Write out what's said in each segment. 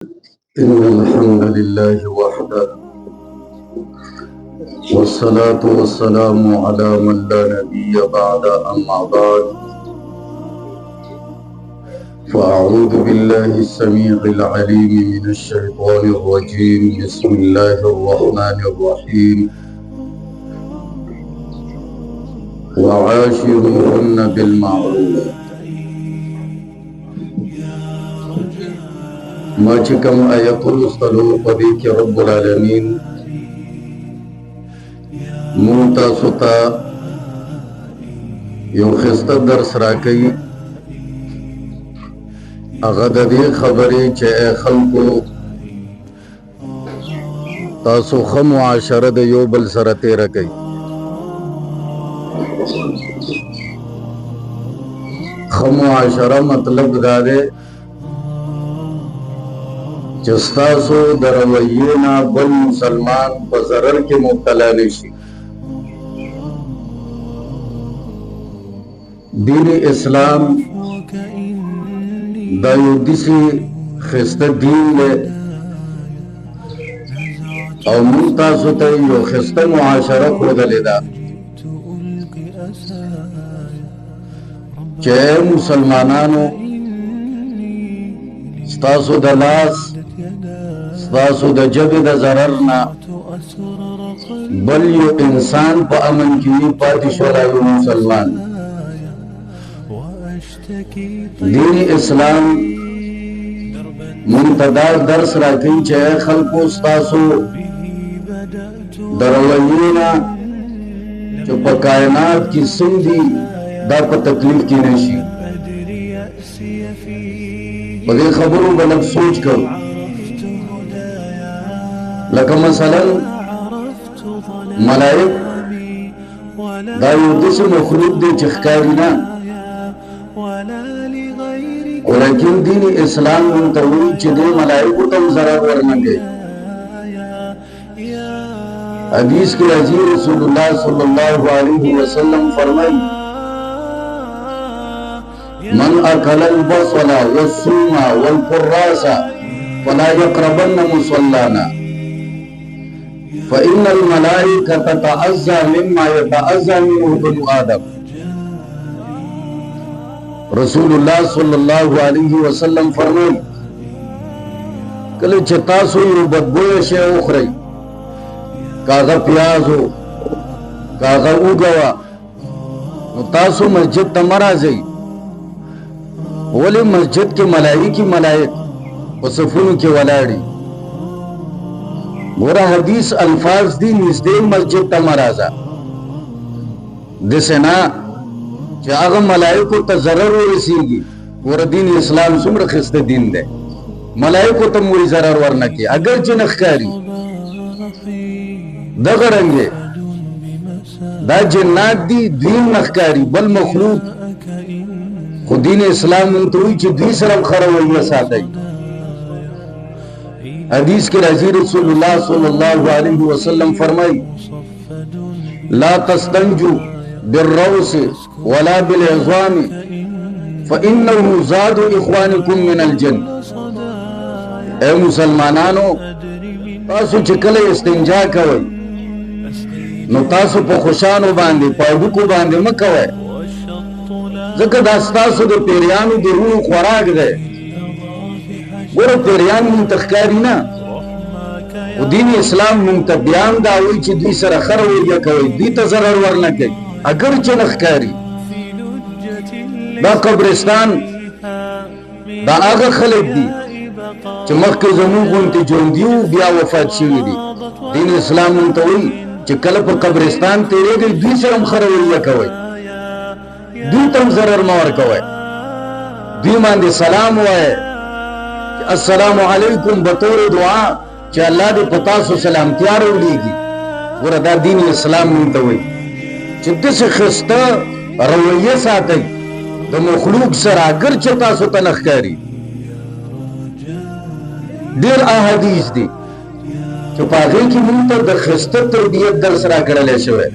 إن الحمد لله وحده والصلاة والسلام على من لا نبي بعد أما بعد فأعوذ بالله السميع العليم من الشيطان الرجيم بسم الله الرحمن الرحيم وعاشروهن بالمعروف ما چې کوم آیتونو ستلو په دې کې رب العالمین مونږ تاسو ته یو ښایسته درس راکوي هغه د دې خبرې چې ای خلکو تاسو ښه معاشره د یو بل سره تېره کوئ ښه معاشره مطلب دا دی چې ستاسو د رویې نه بل مسلمان په ضرر کې مبتلا نشي دین اسلام دا یو داسې ښایسته دین دی او موږ تاسو ته یو ښایسته معاشره ښودلې ده چې مسلمانانو ستاسو د لاس ستاسو د ژبې د ضرر نه بل یو انسان په امن کې وي پاتې شوی یو مسلمان دین اسلام موږ ته دا درس راکوي چې ای خلکو ستاسو د رویې نه چې په کائنات کې څه دي دا په تکلیف کې نه شي په دې خبرو به لږ سوچ کوو لکه مثلا ملائک دا یو داسې مخلوق دی چې ښکاري نه ولیکن دین اسلام موږ ته وایي چې دې ملائکو ته هم ضرر ورنه کوي حدیث کې راځي رسول الله صلی الله علیه وسلم فرمایي من اکل البصل والثوم والكراس فلا يقربن مصلانا فإن الملائكة تتعزى مما يتعزى منه بنو آدم رسول الله صلی الله علیه وسلم فرمایي کله چې تاسو یو بدبویه شی وخورئ کاغه پیاز و کاغه اوږه وه نو تاسو مسجد ته مه راځئ ولی مسجد کې ملائک په صفونو کې ولاړي ګوره حدیث الفاظ دي نږدې مسجد ته مه راځه داسې نه چې هغه ملائکو ته ضرر ورسېږي ګوره دین اسلام څومره ښایسته دین دی ملائکو ته مو ضرر ورنه کړي اگر چې نه ښکاري دغه رنګې دا جنات دي دوی نه ښکاري بل مخلوق خو دین اسلام موږ ته وایي چې دوی سره هم ښه رویه ساتئ حدیث کې راځي رسول الله صلی الله علیه وسلم فرمایي لا تستنجوا بالروس ولا بالعظام فإنه زاد إخوانكم من الجن اے مسلمانانو تاسو چې کله استنجا کوئ نو تاسو په خوشانو باندې په هډوکو باندې مه کوئ ځکه دا ستاسو د پیریانو د روح خوراک دی ګوره پیریان مونږ ته ښکاري نه خو دین اسلام مونږ ته بیان دا وایي چې دوی سره ښه رویه کوئ دوی ته ضرر ورنه کوئ اگر چې نه ښکاري دا قبرستان دا هغه خلک دي چې مخکې زموږ غوندې ژوندي وو بیا وفات شوي دي دین اسلام مونږ ته وایي چې کله په قبرستان تېرېږئ دوی سره هم ښه رویه کوئ دوی ته هم ضرر مه ورکوئ دوی باندې سلام ووایئ السلام علیکم بطور دعا چې الله دې په تاسو سلامتیا راولېږي ګوره دا دین اسلام مونږ ته وایي چې داسې ښایسته رویه ساتئ د مخلوق سره اگر چې تاسو ته نه ښکاري ډېر احادیث دي چې په هغې کې مونږ ته د ښایسته تربیت درس راکړلی شوی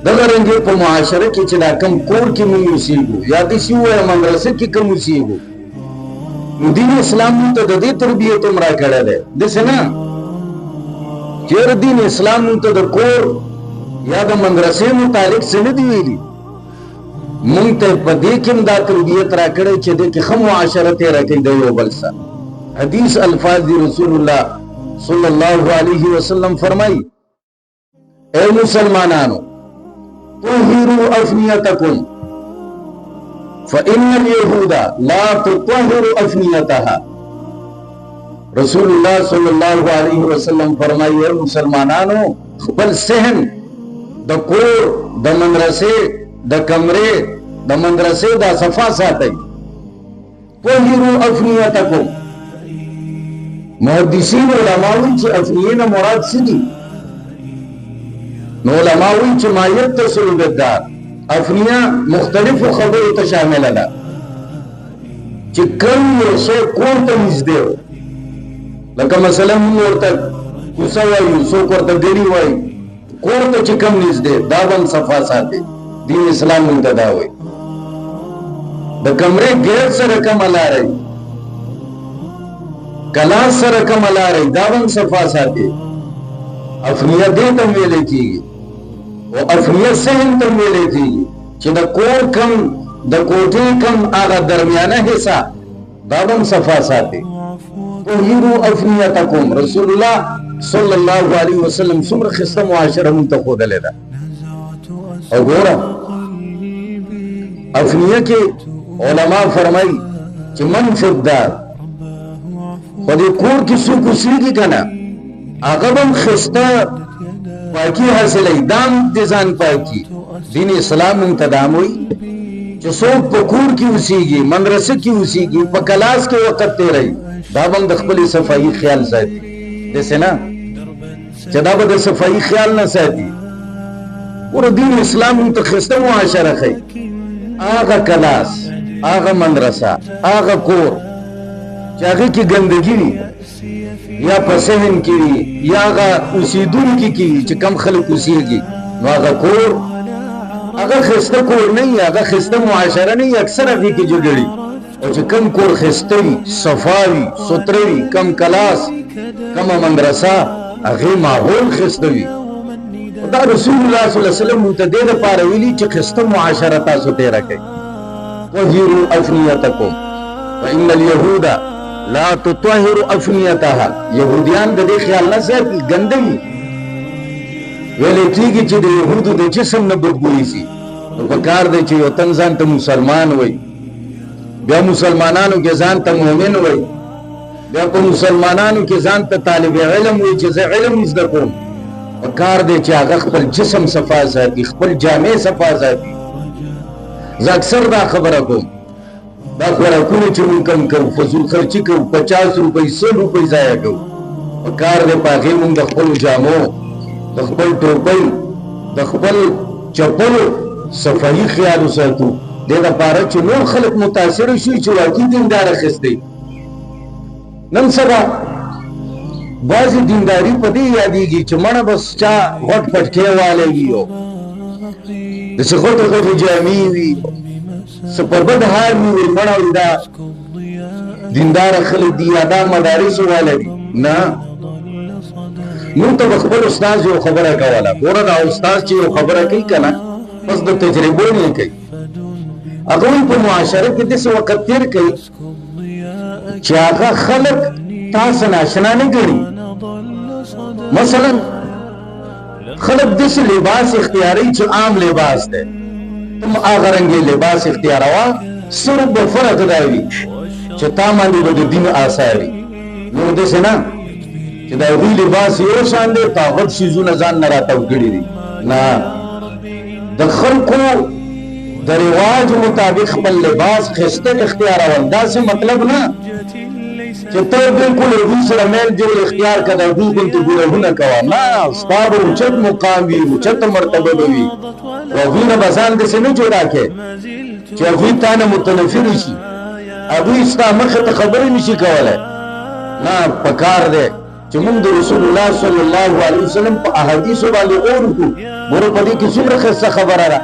دغه رنګې په معاشره کې چې دا کوم کور کې مونږ اوسېږو یا داسې ووایه مدرسه کې کوم اوسېږو دین اسلام ته د دې تربیت عمره کړه ده د سنا چیر دین اسلام ته د کور یا د مدرسې متعلق څه نه دی ویلي مونږ ته په دې کې دا تربیت را کړې چې د کې خم معاشرت راکې د یو بل سره حدیث الفاظ رسول الله صلی الله علیه وسلم فرمایي اے مسلمانانو طهروا افنیتکم فإن اليهود لا تطهر افنیتها رسول الله صلی الله علیه وسلم فرمایي اے مسلمانانو خپل صحن د کور د مدرسې د کمرې د مدرسې د صفا ساتي طهروا افنیتکم محدثین علماوی چې افنیه نه مراد څه دي نو علماوی چې ما یتصل بالدار افنیه مختلفو خبرو ته شامل ده چې کوم یو څه کور ته نږدې لکه مثلا موږ ورته کوڅه وایو څوک ورته ډیری وایي کور ته چې کوم نږدې دا هم صفا ساتي دین اسلام موږ ته دا وایي د کمرې ګیر سره کوم لارې کلاس سره کوم لارې دا هم صفا ساتي افنیه دې ته ویل کېږي او افنیه صحن ته ویل کېږي چې د کور کم د کوټې کم هغه درمیانه حصہ دا هم صفا ساتي طهروا افنیتکم رسول الله صلی الله علیه وسلم څومره خسته معاشره مونږ ته ښودلې ده او ګوره افنیه کې علما فرمایي چې من فی الدار په دې کور کې څوک اوسېږي که نه هغه به هم خسته پاکي حاصلوي دام د ځان پاکي دین اسلام مونږ ته دا وایي چې څوک په کور کې اوسېږي مدرسه کې اوسېږي په کلاس کې وخت تېروي دا به د خپلې صفایي خیال ساتي داسې نه چې دا به د صفایي خیال نه ساتي ګوره دین اسلام موږ ته ښایسته معاشره ښیي هغه کلاس هغه مدرسه هغه کور چې هغې کې ګندګي وي یا په صحن کې وي یا هغه اوسېدونکي کې وي چې کم خلک اوسېږي نو هغه کور هغه ښایسته کور نه وي هغه ښایسته معاشره نه وي اکثر هغې کې جګړې او چې کم کور ښایسته وي صفا وي سوتره وي کم کلاس کمه مدرسه هغې ماحول ښایسته وي دا رسول الله صلی الله علیه وسلم موږ ته دې دپاره ویلي چې ښایسته معاشره تاسو تېره کوئ طهروا افنیتکم فإن اليهود لا تطهر افنیتها یهودیان د دې خیال نه ساتي ګنده وي ویلې کېږي چې د یهودو د جسم نه بدبو ایسي نو پکار دی چې یو تن ځان ته مسلمان وایي بیا مسلمانانو کې ځان ته مؤمن وایي بیا په مسلمانانو کې ځان ته طالب علم وایي چې زه علم زده کوم پکار دی چې هغه خپل جسم صفا ساتي خپل جامې صفا ساتي زه اکثر دا خبره کوم دا خوراکونه چې موږ کم کوو فضول خرچي کوو 50 روپۍ 100 روپۍ ضایع کوو پکار دی په هغې موږ د خپلو جامو د خپل ټوپۍ د خپل چپلو صفایي خیال وساتو دې دپاره چې نور خلک متاثره شي چې واقعي دیندار اخیستی نن سبا بعضې دینداري په دې یادېږي چې مړه بس چا غټ پټکې والی وي او داسې غټې غټې جامې وي څه په بد حال وي مړه وي دا دینداره خلک دي یا دا مدارسو والی دي نه موږ ته به خپل استاد یو خبره کوله ګوره دا استاد چې یو خبره کوي که نه بس د تجربو نه کوي هغه په معاشره کې داسې وخت تېر کوي چې هغه خلک تاسو نه اشنا نه ګڼي مثلا خلک داسې لباس اختیاروي چې عام لباس دی تم هغه رنګې لباس اختیاروه صرف به فرق دا وي چې تا باندې به د دین آثار وي نور داسې نه چې د هغوی لباس یو شان دی په هغه څیزونه ځان نه راتاو کړي دي نه د خلکو د رواج مطابق خپل لباس ښایسته اختیارول داسې مطلب نه چې ته بالکل هغوی سره میل جوړ اختیار کړه د هغوی غوندې ګناهونه کوه نه ستا به اوچت مقام وي اوچته مرتبه به وي و هغوی نه به ځان داسې نه جوړه کړې چې هغوی تا نه متنفر شي هغوی ستا مخې ته خبرې نشي کولی نه پکار دی چې موږ د رسول الله صلی الله علیه وسلم په احادیثو باندې غور وکړو ګوره په دې کې څومره ښایسته خبره ده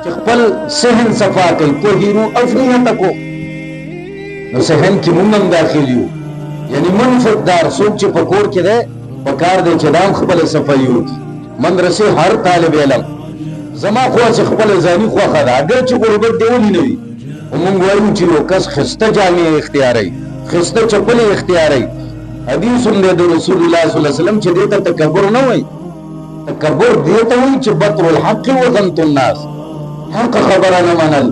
چې خپل صحن صفا کوي طهروا افنیتکم نو صحن کې مونږ هم داخل یو یعنی منفقدار څوک چې په کور کې دی پکار دی چې دام خپل صفایي وکړي مدرسې هر طالب علم زما خو چې خپل ځاني خوښه ده اگر چې غربت دی ولې نه وي موږ وایو چې یو کس خسته جامې اختیاري خسته چپلې اختیاري حدیث هم دی د رسول الله صلی الله علیه وسلم چې دې ته تکبر نه وایي تکبر دې ته وایي چې بطر الحق وغمط الناس حق خبره نه منل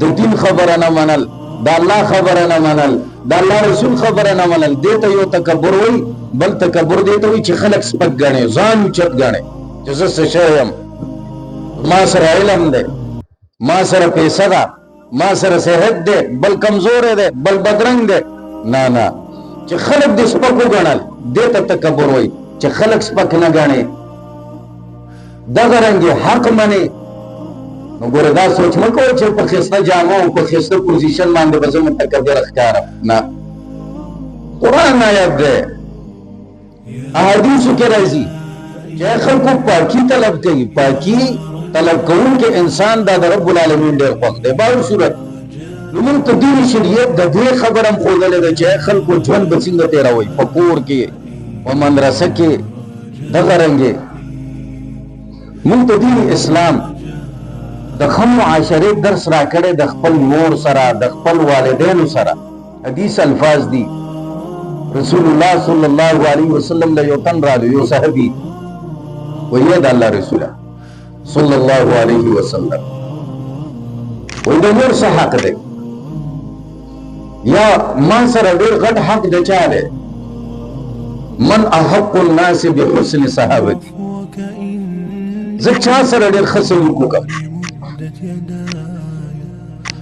د دین خبره نه منل د الله خبره نه منل د الله رسول خبره نه منل دې ته یو تکبر وایي بل تکبر دې ته وایي چې خلک سپک ګڼي ځان اوچت ګڼي چې زه څه شی یم ما سره علم دی ما سره پیسه ده ما سره صحت دی بل کمزور دی بل بدرنګ دی نه نه چې خلک دې سپک وګڼل دې ته تکبر وایي چې خلک سپک نه ګڼي دغه رنګ حق مني نو ګوره دا سوچ مه کوئ چې په ښایسته جامو او په ښایسته پوزیشن باندې به زه متکبر ښکارم نه قرآن آیت دی احادیثو کې راځي چې خلکو پاکي طلب کوي پاکي طلب کوونکی انسان دا د رب العالمین ډېر خوښ دی بهر صورت نو موږ ته دین شریعت د دې خبره هم ښودلې ده چې خلکو ژوند به څنګه تېروئ په کور کې په مدرسه کې دغه رنګې موږ ته دین اسلام د ښه معاشرې درس راکړی د خپل مور سره د خپل والدینو سره حدیث الفاظ دي رسول الله صلی الله علیه وسلم له یو تن راغی یو صحابي وایي د الله رسوله صلی الله علیه وسلم وایي د مور څه حق دی یا ما سره ډېر غټ حق د چا دی من احق الناس بحسن صحابتي زه چا سره ډېر ښه سلوک وکړم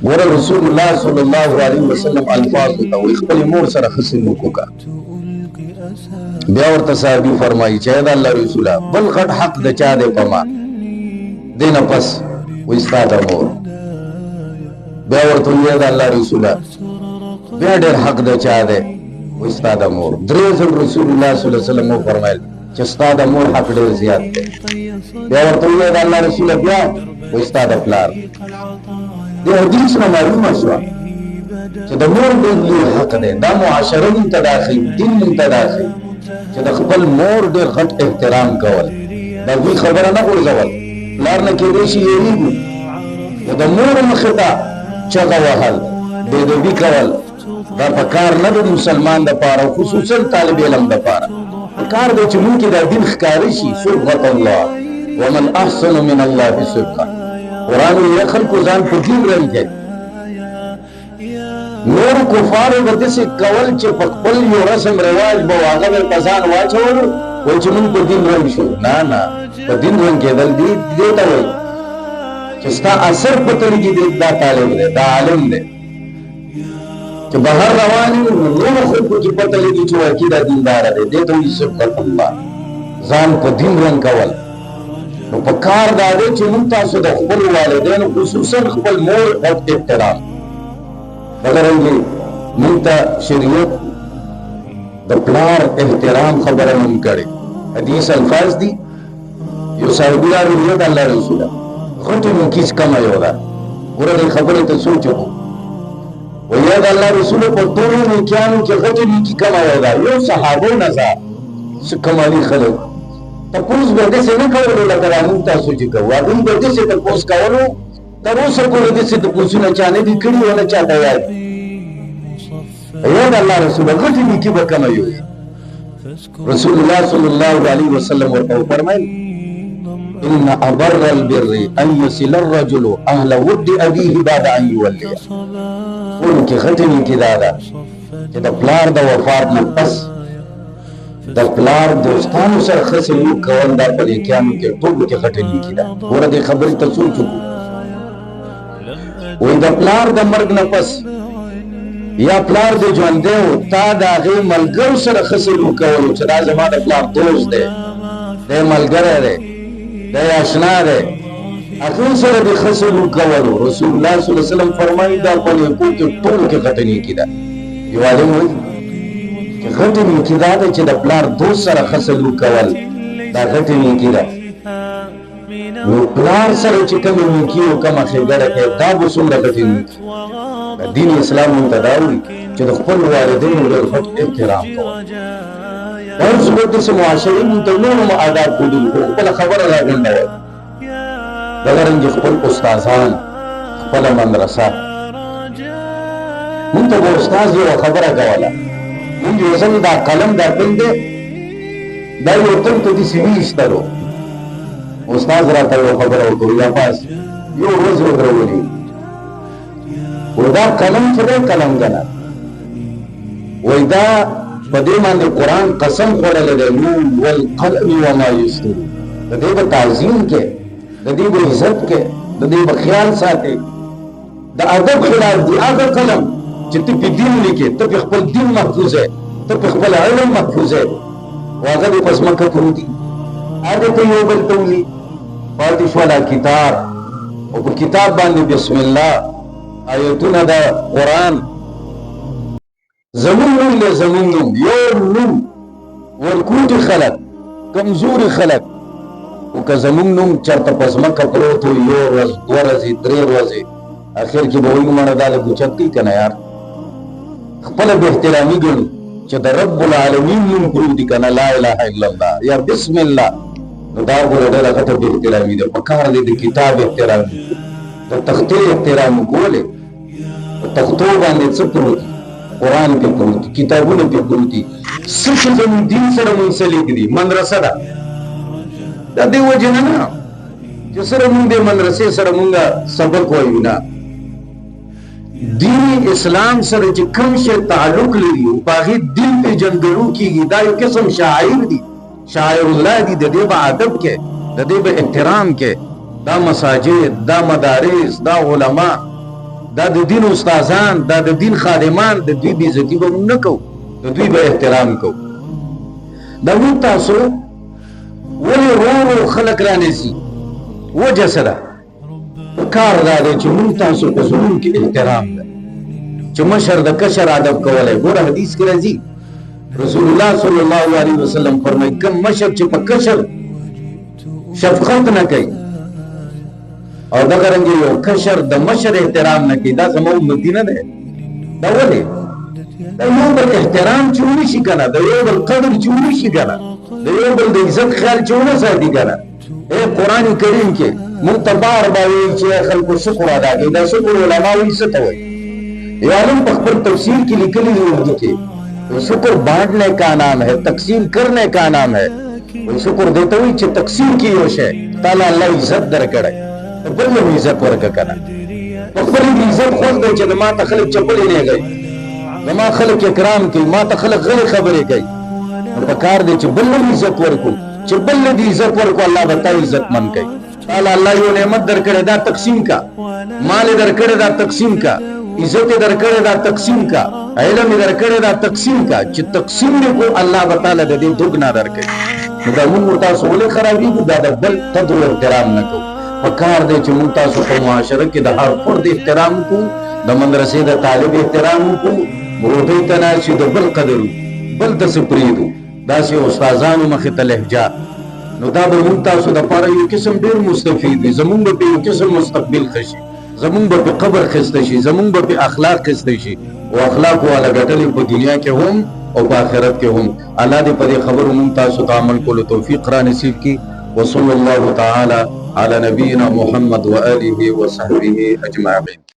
ګوره رسول الله صلی الله علیه وسلم الفاظ ته وایي خپل مور سره ښه سلوک وکړه بیا ورته صحابي فرمایي چې د الله رسوله بل غټ حق د چا دی په ما دې نه پس وایي ستا د مور بیا ورته وایي د الله رسوله بیا ډېر حق د چا دی وایي ستا د مور درې ځل رسول الله صلی الله علیه وسلم وفرمایل چې ستا د مور حق ډېر زیات دی بیا ورته وایي د الله رسوله بیا وایي ستا د پلار د حدیث نه معلومه شوه چې د مور ډېر لوی حق دی دا معاشره مونږ ته داخل دین مونږ ته داخل چې د خپل مور ډېر غټ احترام کول د هغوی خبره نه غورځول پلار نه کېدای شي یېرېږو خو د مور مخې ته چغه وهل بېادبي کول دا په کار نه د مسلمان دپاره خصوصا طالب علم دپاره په کار دی چې مونږ کې دا دین ښکاره شي صبغة الله ومن احسن من الله صبغة قرآن یې خلکو ځان په دین رنګ نور کفارو به داسې کول چې په خپل یو رسم رواج به هغه به په ځان واچولو وایي چې موږ په دین رنګ شو نه نه په دین رنګ کېدل دې ته وایي چې ستا اثر پته لګي دا طالب دی دا عالم دی چې بهر روان یو نورو خلکو کې پته لګي چې واقعي دا دینداره دی دې ته وایي صبغة الله ځان په دین رنګ کول نو په کار دا دی چې موږ تاسو د خپل والدینو خصوصا خپل مور غټ احترام دغه رنګې موږ ته شریعت د پلار احترام خبره هم کړې حدیث الفاظ دي یو صحابي راغلی د الله رسوله غټې نیکي کمه یو ده ګوره دې خبرې ته سوچ وکړو وایي د الله رسوله په ټولو نیکیانو کې غټې نیکي کمه یو ده یو صحابو نه ځه څه کمالي خلک تپوس به داسې نه کولو لکه را موږ تاسو چې کوو هغوی به داسې تپوس کولو تر اوسه پورې داسې تپوسونه چا نه دي کړي ونه چاته یاد یا د الله رسوله غټې نیکي به کمه یو رسول الله صلی الله علیه وسلم ورته وفرمیل ان ابر البر ان يصل الرجل اهل ود ابيه بعد ان يولي ورکه غټې نیکي دا ده چې د پلار د وفات نه پس د پلار دوستانو سره ښه سلوک کول دا په نیکیانو کې ټولو کې غټه نیکي ده ګوره دې خبرې ته سوچ وکړو وایي د پلار د مرګ نه پس یا پلار دې ژوندی و تا د هغې ملګرو سره ښه سلوک کولو چې دا زما د پلار دوست دی دی ملګری دی دی اشنا دی هغوی سره دې ښه سلوک کولو رسول الله صلی الله علیه وسلم فرمایي دا په نیکو کې ټولو کې غټه نیکي ده یو عالم وایي غټې نیکي دا ده چې د پلار دوست سره ښه سلوک کول دا غټې نیکي ده نو پلار سره چې کومې نیکي او کومه ښېګړه کوي دا به څومره غټې نیکي دین اسلام مونږ ته دا وایي چې د خپل والدینو ډېر غټ احترام کوه. هر څوک داسې معاشرې مونږ ته نور آداب ښودلي خو خپله خبره راګنډوئ. دغه رنګې خپل استادان، خپله مدرسه. مونږ ته به استاد یوه خبره کوله، مونږ یو ځل دا قلم دا بل دی دا یو تن ته داسې ویشتلو، استاد راته یو خبره وکړو یا پاس یو ورځ ودرولي وایي دا قلم چې دی قلم ګڼه، وایي دا په دې باندې قرآن قسم خوړلی دی نون والقلم وما یسطرون. د دې به تعظیم کې، د دې به عزت کې، د دې به خیال ساتي. د ادب خلاف دی هغه قلم چې ته پې دین لیکې، ته پې خپل دین محفوظ یې، ته پې خپل علم محفوظ یې، او هغه دې په ځمکه پروت دي. هغه ته یو بل ته ولي پاتې شوله کتاب، او په کتاب باندې بسم الله آیتونه د قرآن. زمون نوم دی، زمون نوم یو نوم ورکوټي خلک، کمزوري خلک، او که زمون نوم چېرته په ځمکه پروت وي یو ورځ، دوه ورځې، درې ورځې، اخر کې به وایي مړه دا د ګوچک کوي که نه یار. خپله بې احترامي ګڼو چې د رب العالمین نوم پروت دي که نه، لا اله الا الله یا بسم الله، نو دا ګوره ډېره غټه بې احترامي ده. پکار دی د کتاب احترام وکړو، د تختې احترام وکړو. ولې په تختو باندې څه پروت دي؟ قرآن پې پروت دي، کتابونه پې پروت دي. څه چې زموږ دین سره منسلک دي، مدرسه ده. دا دې وجې نه نه چې سره مونږ دې مدرسې سره مونږ سبق وایو، نه. دین اسلام سره چې کوم شی تعلق لري په هغې دین پېژندګلو کېږي. دا یو قسم شاعر دي، شاعر الله دي. د دې به ادب کې، د دې به احترام کې. دا مساجد، دا مدارس، دا علما، دا د دین استادان، دا د دین خادمان، د دوی بې عزتي به مونږ نه کوو، د دوی به احترام کوو. دا مونږ تاسو ولې ورو ورو خلک رانیسي؟ وجه څه ده؟ کار دا دی چې مونږ تاسو په زړونو کې احترام ده، چې مشر د کشر ادب کولی. ګوره حدیث کې راځي رسول الله صلی الله علیه وسلم فرمایي کوم مشر چې په کشر شفقت نه کوي، او دغه رنګې یو کشر د مشر احترام نه کوي، دا زموږ امتي نه دی. دا ولې؟ د یو بل احترام چې ونه شي که نه، د یو بل قدر چې ونه شي که نه، د یو بل د عزت خیال چې ونه ساتي که نه. قرآن کریم کې مونږ ته بار بار وایي چې خلکو شکر ادا کوي. دا شکر علما وایي څه ته وایي؟ یو عالم په خپل تفسیر کې لیکلي دي اردو کې، شکر بانٹنے کا نام ہے، تقسیم کرنے کا نام ہے. شکر دیته وایي چې تقسیم کې یو شی تعالی الله عزت درکړی، بل له عزت ورکړه که نه. په خپل عزت خوښ دی چې ما ته خلک چپلې نه کوي، زما خلک اکرام کوي، ما ته خلک غلې خبرې کوي. نو پکار دی چې بل له عزت ورکړو، چې بل له دې عزت ورکړو، الله به تا عزتمند کوي. تعالی الله یو نعمت درکړی دا تقسیم کا، مال یې درکړی دا تقسیم کا، عزت یې درکړی دا تقسیم کا، علم یې درکړی دا تقسیم کا. چې تقسیم یې کو الله به تعالی د دې دوګنا درکوي. نو دا مونږ تاسو ولې خرابېږو؟ دا د بل قدر و احترام نه کوو. پکار دی چې مونږ تاسو په معاشره کې د هر فرد احترام وکړو، د مدرسې د طالب احترام وکړو، روټۍ ته ناست یو د بل قدر وکړو، بل ته څه پرېږدو. داسې استادانو مخې ته لهجه، نو دا به مونږ تاسو دپاره یو قسم ډېر مستفید وي. زمونږ به په یو قسم مستقبل ښه شي، زمونږ به په قبر ښایسته شي، زمونږ به په اخلاق ښایسته شي، او اخلاق والا ګټلې په دنیا کې هم او په آخرت کې هم. الله دې په دې خبرو مونږ تاسو ته عمل کولو توفیق را نصیب کړي. وصلی الله تعالی علی نبینا محمد و آله و صحبه اجمعین.